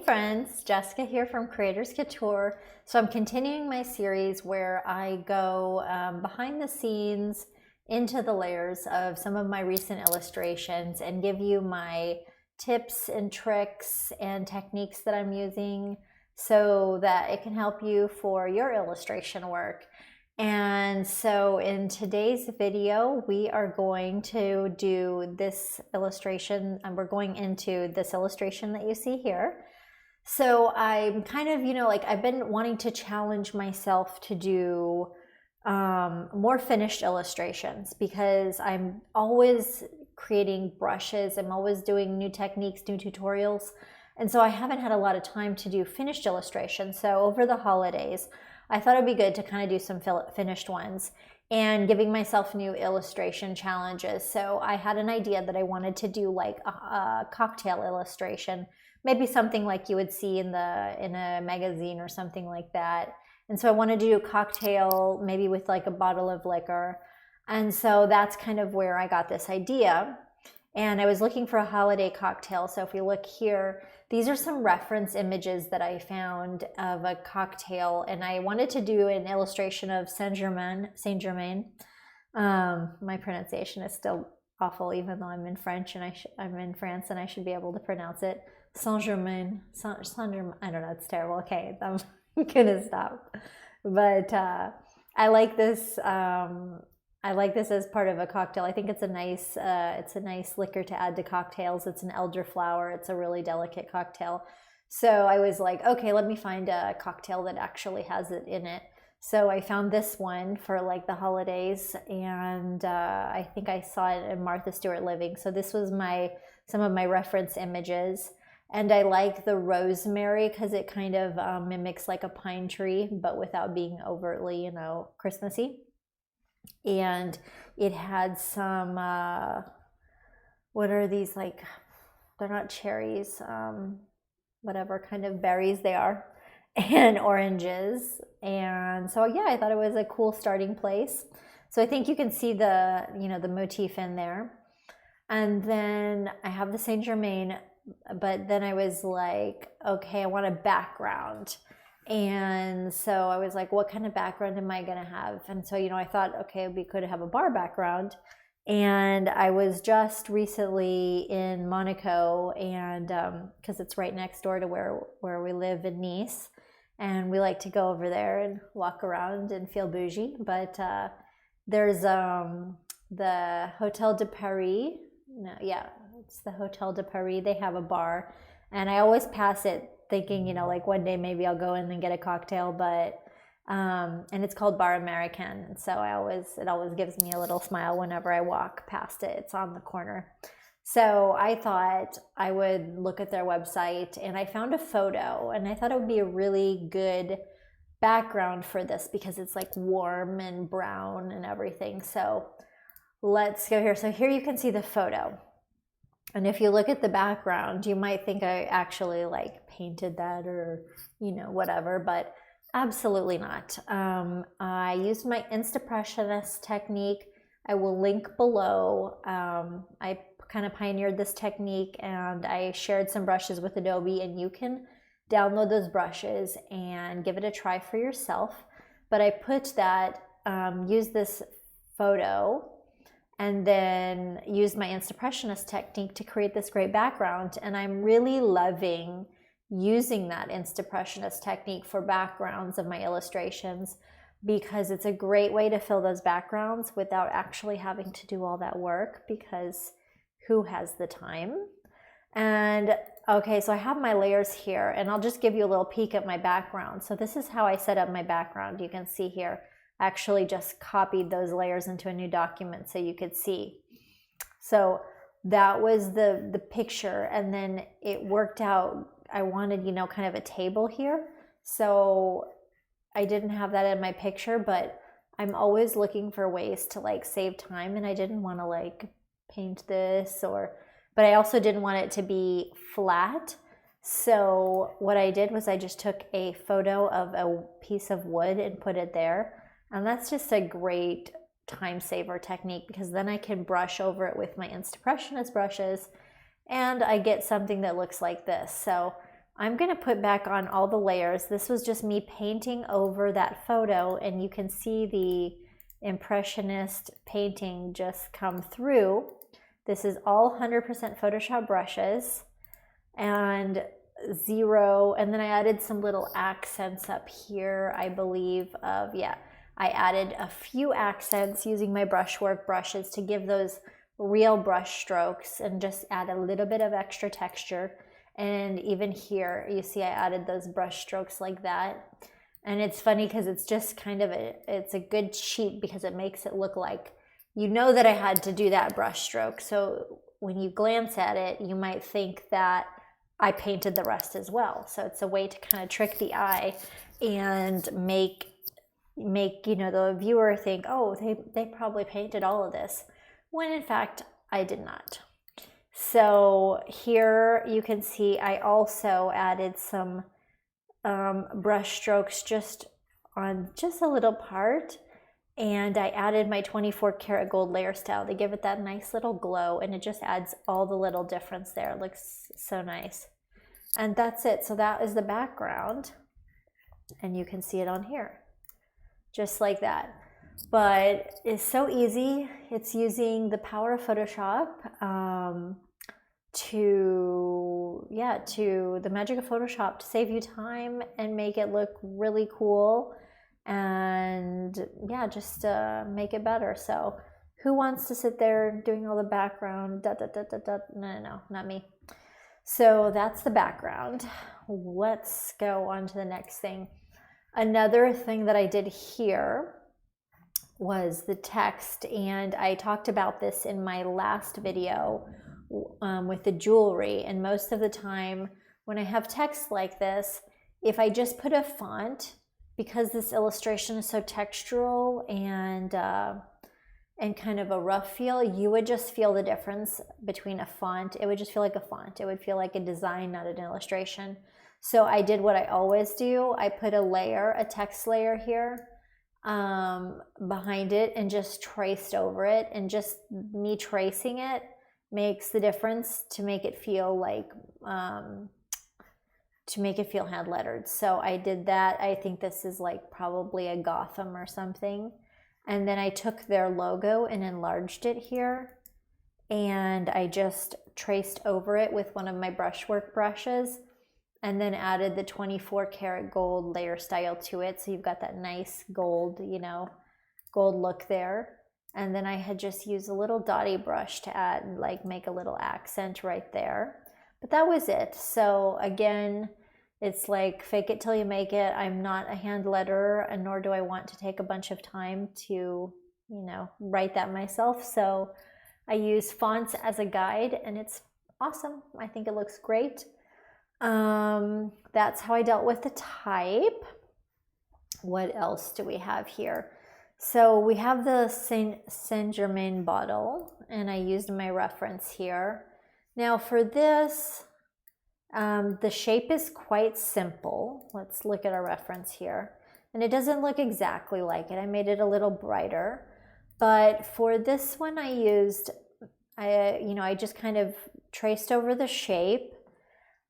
Friends, Jessica here from Creators Couture. So I'm continuing my series where I go behind the scenes into the layers of some of my recent illustrations and give you my tips and tricks and techniques that I'm using so that it can help you for your illustration work. And so in today's video, we are going to do this illustration, and we're going into this illustration that you see here. So I'm kind of, like I've been wanting to challenge myself to do more finished illustrations because I'm always creating brushes. I'm always doing new techniques, new tutorials. And so I haven't had a lot of time to do finished illustrations. So over the holidays, I thought it'd be good to kind of do some finished ones and giving myself new illustration challenges. So I had an idea that I wanted to do like a cocktail illustration, maybe something like you would see in a magazine or something like that. And so I wanted to do a cocktail, maybe with like a bottle of liquor. And so that's kind of where I got this idea. And I was looking for a holiday cocktail. So if we look here, these are some reference images that I found of a cocktail. And I wanted to do an illustration of St-Germain. My pronunciation is still awful, even though I'm in French and I'm in France and I should be able to pronounce it. Saint-Germain, Saint-Germain, I don't know, it's terrible. Okay, I'm gonna stop. But I like this. I like this as part of a cocktail. I think it's a nice liquor to add to cocktails. It's an elderflower. It's a really delicate cocktail. So I was like, okay, let me find a cocktail that actually has it in it. So I found this one for like the holidays, and I think I saw it in Martha Stewart Living. So this was some of my reference images. And I like the rosemary because it kind of mimics like a pine tree, but without being overtly, Christmassy. And it had some, what are these, like, they're not cherries, whatever kind of berries they are, and oranges. And so, yeah, I thought it was a cool starting place. So I think you can see the motif in there. And then I have the St-Germain, but then I was like, okay, I want a background. And so I was like, what kind of background am I going to have? And so, I thought, okay, we could have a bar background. And I was just recently in Monaco, and because it's right next door to where we live in Nice. And we like to go over there and walk around and feel bougie. But there's the Hotel de Paris. No, yeah, it's the Hotel de Paris. They have a bar, and I always pass it thinking, like one day maybe I'll go in and get a cocktail, but and it's called Bar American, and so it always gives me a little smile whenever I walk past it. It's on the corner. So I thought I would look at their website, and I found a photo, and I thought it would be a really good background for this because it's like warm and brown and everything. So let's go here. So here you can see the photo. And if you look at the background, you might think I actually like painted that or, whatever, but absolutely not. I used my Instapressionist technique. I will link below. I kind of pioneered this technique, and I shared some brushes with Adobe, and you can download those brushes and give it a try for yourself. But I put that, use this photo, and then use my Instapressionist technique to create this great background. And I'm really loving using that Instapressionist technique for backgrounds of my illustrations because it's a great way to fill those backgrounds without actually having to do all that work, because who has the time? And okay, so I have my layers here, and I'll just give you a little peek at my background. So this is how I set up my background. You can see here, actually just copied those layers into a new document so you could see. So that was the picture, and then it worked out. I wanted, kind of a table here. So I didn't have that in my picture, but I'm always looking for ways to like save time, and I didn't want to like paint this but I also didn't want it to be flat. So what I did was I just took a photo of a piece of wood and put it there. And that's just a great time saver technique because then I can brush over it with my Instapressionist brushes and I get something that looks like this. So I'm going to put back on all the layers. This was just me painting over that photo, and you can see the impressionist painting just come through. This is all 100% Photoshop brushes and zero, and then I added some little accents up here, I believe, of, yeah, I added a few accents using my brushwork brushes to give those real brush strokes and just add a little bit of extra texture. And even here, you see I added those brush strokes like that. And it's funny because it's just kind of it's a good cheat because it makes it look like, you know, that I had to do that brush stroke. So when you glance at it, you might think that I painted the rest as well. So it's a way to kind of trick the eye and make you know, the viewer think, oh, they probably painted all of this, when in fact I did not. So here you can see I also added some brush strokes just on just a little part, and I added my 24 karat gold layer style to give it that nice little glow, and it just adds all the little difference there. It looks so nice. And that's it. So that is the background, and you can see it on here just like that. But it's so easy. It's using the power of Photoshop to the magic of Photoshop to save you time and make it look really cool, and yeah, just make it better. So who wants to sit there doing all the background? No, not me. So that's the background. Let's go on to the next thing. Another thing that I did here was the text, and I talked about this in my last video with the jewelry. And most of the time when I have text like this, if I just put a font, because this illustration is so textural and kind of a rough feel, you would just feel the difference between a font. It would just feel like a font. It would feel like a design, not an illustration. So I did what I always do. I put a layer, a text layer here behind it, and just traced over it. And just me tracing it makes the difference to make it feel like, hand lettered. So I did that. I think this is like probably a Gotham or something. And then I took their logo and enlarged it here. And I just traced over it with one of my brushwork brushes, and then added the 24 karat gold layer style to it. So you've got that nice gold, you know, gold look there. And then I had just used a little dotty brush to add, like, make a little accent right there. But that was it. So again, it's like fake it till you make it. I'm not a hand letterer, and nor do I want to take a bunch of time to, you know, write that myself. So I use fonts as a guide, and it's awesome. I think it looks great. That's how I dealt with the type. What else do we have here? So we have the St-Germain bottle, and I used my reference here. Now for this, the shape is quite simple. Let's look at our reference here. And it doesn't look exactly like it. I made it a little brighter. But for this one I used, I just kind of traced over the shape.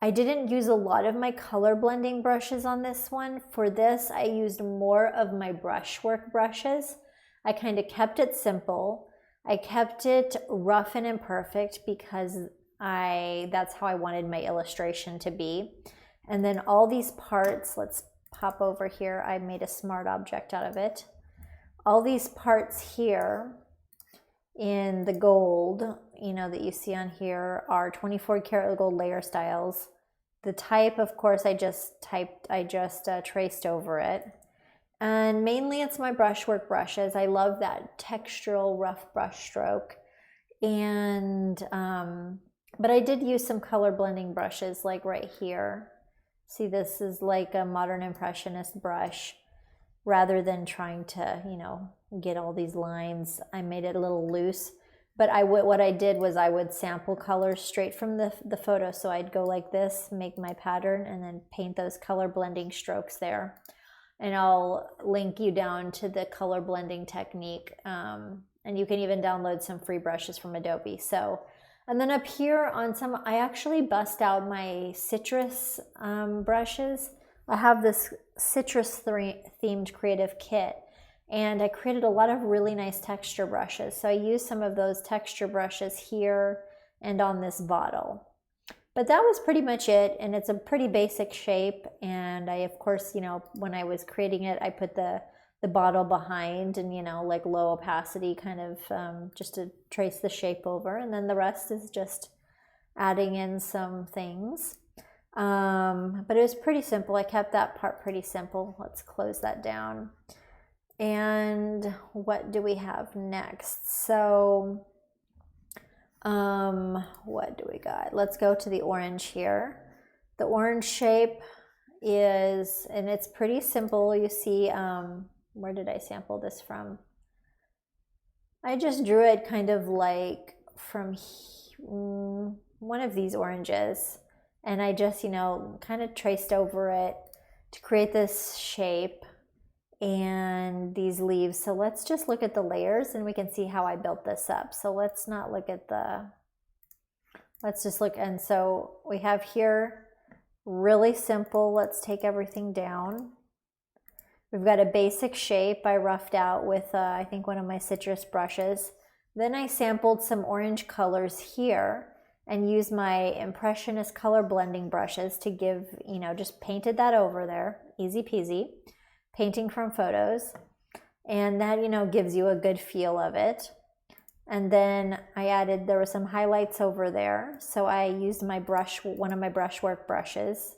I didn't use a lot of my color blending brushes on this one. For this, I used more of my brushwork brushes. I kind of kept it simple. I kept it rough and imperfect because that's how I wanted my illustration to be. And then all these parts, let's pop over here. I made a smart object out of it. All these parts here in the gold, you know, that you see on here are 24 karat gold layer styles. The type, of course, I just traced over it. And mainly it's my brushwork brushes. I love that textural rough brush stroke. And, but I did use some color blending brushes, like right here. See, this is like a modern impressionist brush. Rather than trying to, you know, get all these lines, I made it a little loose. But what I did was I would sample colors straight from the photo. So I'd go like this, make my pattern, and then paint those color blending strokes there. And I'll link you down to the color blending technique. And you can even download some free brushes from Adobe. So And then up here on some, I actually bust out my citrus brushes. I have this citrus themed creative kit, and I created a lot of really nice texture brushes. So I used some of those texture brushes here and on this bottle. But that was pretty much it, and it's a pretty basic shape. And I, of course, you know, when I was creating it, I put the bottle behind and, you know, like low opacity kind of just to trace the shape over. And then the rest is just adding in some things. But it was pretty simple. I kept that part pretty simple. Let's close that down. And what do we have next? So what do we got? Let's go to the orange here. The orange shape is, and it's pretty simple. You see, where did I sample this from? I just drew it kind of like from one of these oranges, and I just, you know, kind of traced over it to create this shape and these leaves. So let's just look at the layers and we can see how I built this up. So let's not look at the, let's just look. And so we have here really simple. Let's take everything down. We've got a basic shape I roughed out with I think one of my citrus brushes. Then I sampled some orange colors here and used my Impressionist color blending brushes to give, you know, just painted that over there, easy peasy, painting from photos. And that, you know, gives you a good feel of it. And then I added, there were some highlights over there. So I used my brush, one of my brushwork brushes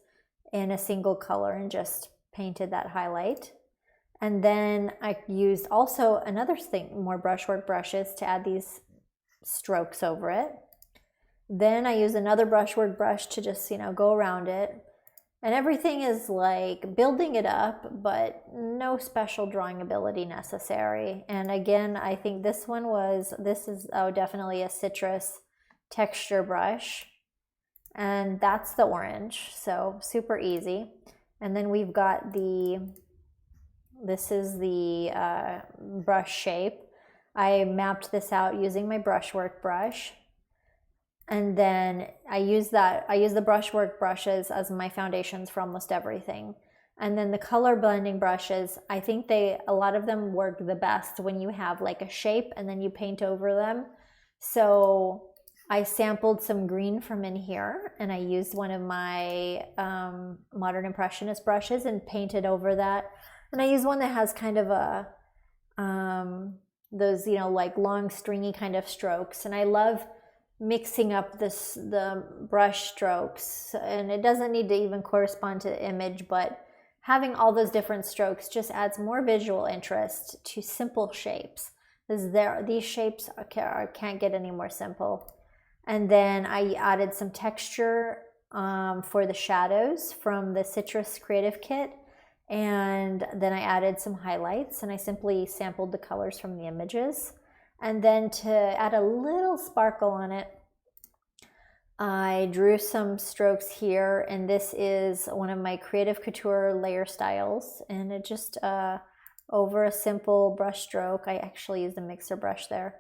in a single color and just painted that highlight. And then I used also another thing, more brushwork brushes to add these strokes over it. Then I used another brushwork brush to just, you know, go around it. And everything is like building it up, but no special drawing ability necessary. And again, I think this is definitely a citrus texture brush. And that's the orange, so super easy. And then we've got this is the brush shape. I mapped this out using my brushwork brush. And then I use the brushwork brushes as my foundations for almost everything. And then the color blending brushes, I think a lot of them work the best when you have like a shape and then you paint over them. So I sampled some green from in here and I used one of my Modern Impressionist brushes and painted over that. And I used one that has kind of a, those, you know, like long stringy kind of strokes. And I love mixing up the brush strokes, and it doesn't need to even correspond to the image, but having all those different strokes just adds more visual interest to simple shapes. These shapes can't get any more simple. And then I added some texture for the shadows from the Citrus Creative Kit, and then I added some highlights, and I simply sampled the colors from the images. And then to add a little sparkle on it, I drew some strokes here, and this is one of my Creative Couture layer styles, and it just over a simple brush stroke, I actually used a mixer brush there,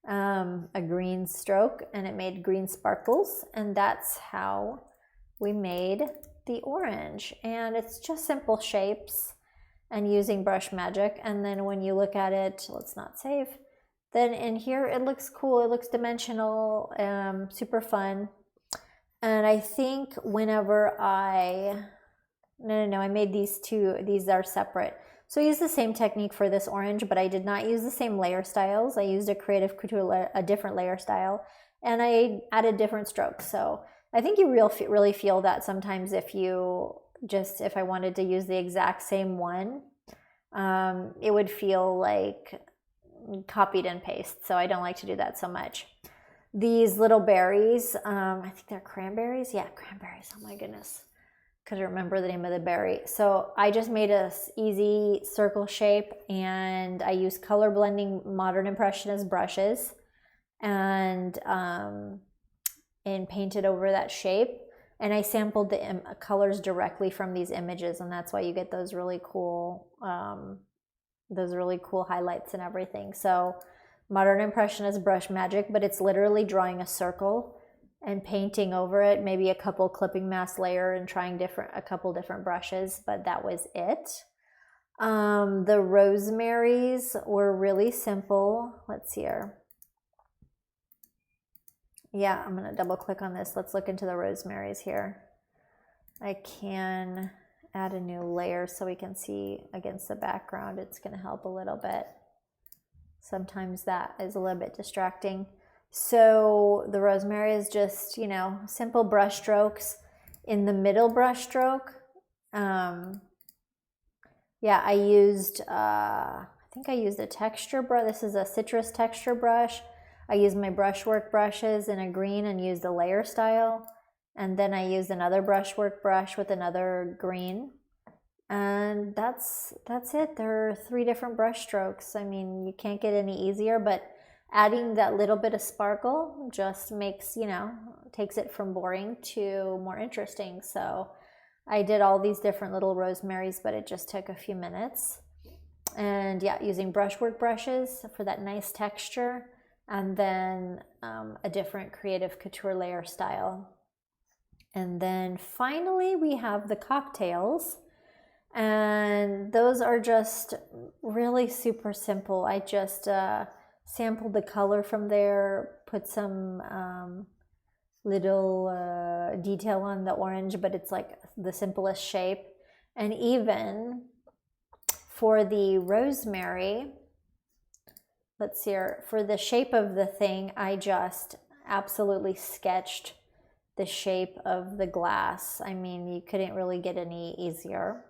a green stroke, and it made green sparkles, and that's how we made the orange. And it's just simple shapes and using brush magic. And then when you look at it, let's not save. Then in here, it looks cool. It looks dimensional, super fun. And I think whenever I made these two, these are separate. So I used the same technique for this orange, but I did not use the same layer styles. I used a Creative Couture, a different layer style, and I added different strokes. So I think you really feel that sometimes if I wanted to use the exact same one, it would feel like copied and paste, so I don't like to do that so much. These little berries, I think they're cranberries. Yeah, cranberries. Oh my goodness, couldn't remember the name of the berry. So I just made a easy circle shape, and I used color blending Modern Impressionist brushes, and painted over that shape. And I sampled the colors directly from these images, and that's why you get those really cool highlights and everything. So Modern Impressionist brush magic, but it's literally drawing a circle and painting over it, maybe a couple clipping mask layer and trying a couple different brushes, but that was it. The rosemaries were really simple. Let's see here. Yeah, I'm gonna double click on this. Let's look into the rosemaries here. I can add a new layer so we can see against the background. It's gonna help a little bit. Sometimes that is a little bit distracting. So the rosemary is just, you know, simple brush strokes. In the middle brush stroke, yeah, I used, I think I used a texture brush. This is a citrus texture brush. I used my brushwork brushes in a green and used a layer style. And then I used another brushwork brush with another green. And that's it. There are 3 different brush strokes. I mean, you can't get any easier, but adding that little bit of sparkle just makes, you know, takes it from boring to more interesting. So I did all these different little rosemaries, but it just took a few minutes. And yeah, using brushwork brushes for that nice texture, and then a different Creative Couture layer style. And then finally we have the cocktails, and those are just really super simple. I just sampled the color from there, put some little detail on the orange, but it's like the simplest shape. And even for the rosemary, let's see here, for the shape of the thing, I just absolutely sketched the shape of the glass. I mean, you couldn't really get any easier.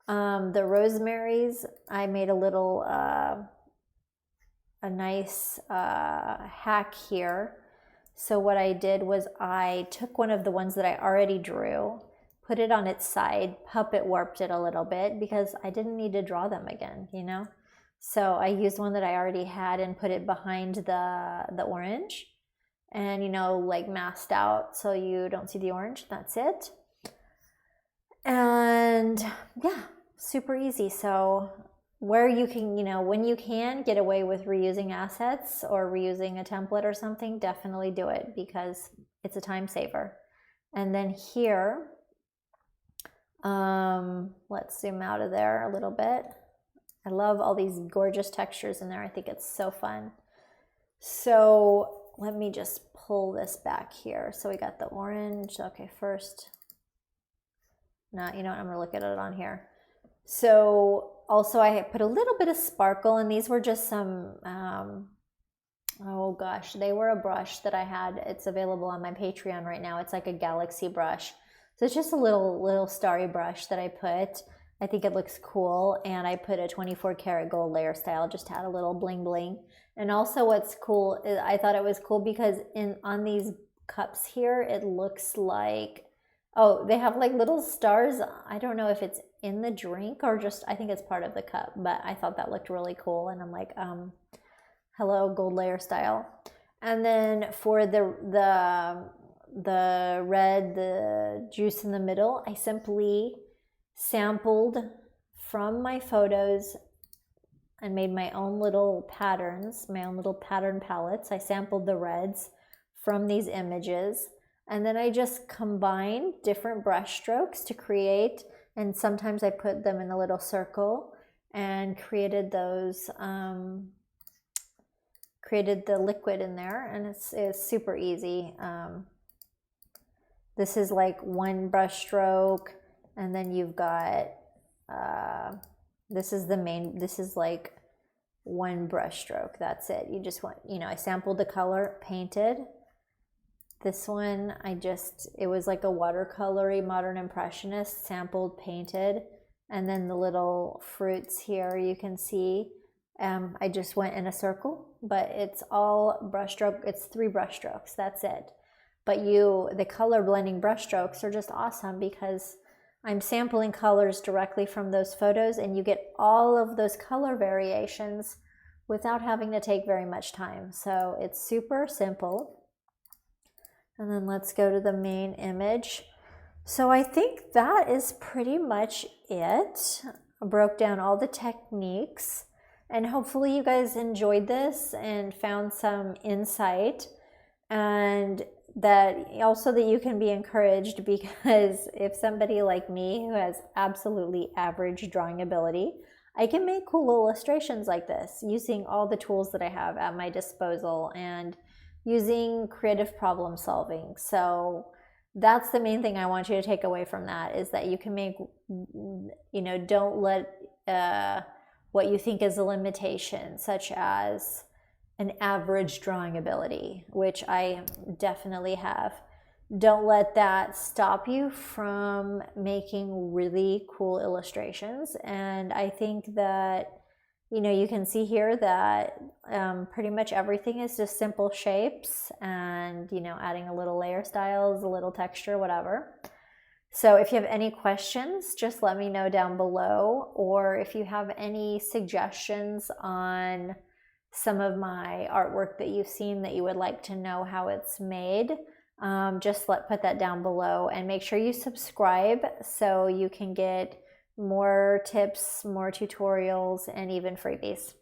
The rosemaries, I made a little, a nice hack here. So what I did was I took one of the ones that I already drew, put it on its side, puppet warped it a little bit because I didn't need to draw them again, you know? So I used one that I already had and put it behind the orange, and, you know, like masked out so you don't see the orange. That's it. And yeah, super easy. So where you can, you know, when you can get away with reusing assets or reusing a template or something, definitely do it because it's a time saver. And then here, let's zoom out of there a little bit. I love all these gorgeous textures in there. I think it's so fun. So let me just pull this back here. So we got the orange. Okay, first, no, you know what, I'm gonna look at it on here. So also I put a little bit of sparkle, and these were just some, oh gosh, they were a brush that I had. It's available on my Patreon right now. It's like a galaxy brush. So it's just a little starry brush that I put. I think it looks cool, and I put a 24 karat gold layer style just to add a little bling bling. And also what's cool is I thought it was cool because on these cups here, it looks like, oh, they have like little stars. I don't know if it's in the drink or just, I think it's part of the cup, but I thought that looked really cool. And I'm like, hello, gold layer style. And then for the red, the juice in the middle, I simply sampled from my photos and made my own little patterns, my own little pattern palettes. I sampled the reds from these images, and then I just combined different brush strokes to create, and sometimes I put them in a little circle and created those, created the liquid in there, and it's super easy. This is like one brush stroke, and then you've got, this is the main, this is like one brush stroke. That's it. You just want, you know, I sampled the color, painted. This one, it was like a watercolory modern impressionist, sampled, painted. And then the little fruits here, you can see, I just went in a circle, but it's all brush stroke. It's 3 brush strokes. That's it. But the color blending brush strokes are just awesome because I'm sampling colors directly from those photos, and you get all of those color variations without having to take very much time. So it's super simple. And then let's go to the main image. So I think that is pretty much it. I broke down all the techniques. And hopefully you guys enjoyed this and found some insight, and that also that you can be encouraged, because if somebody like me who has absolutely average drawing ability, I can make cool illustrations like this using all the tools that I have at my disposal and using creative problem solving. So that's the main thing I want you to take away from that, is that you can make, don't let what you think is a limitation, such as an average drawing ability, which I definitely have. Don't let that stop you from making really cool illustrations. And I think that, you can see here that pretty much everything is just simple shapes and, adding a little layer styles, a little texture, whatever. So if you have any questions, just let me know down below, or if you have any suggestions on some of my artwork that you've seen that you would like to know how it's made, just put that down below, and make sure you subscribe so you can get more tips, more tutorials, and even freebies.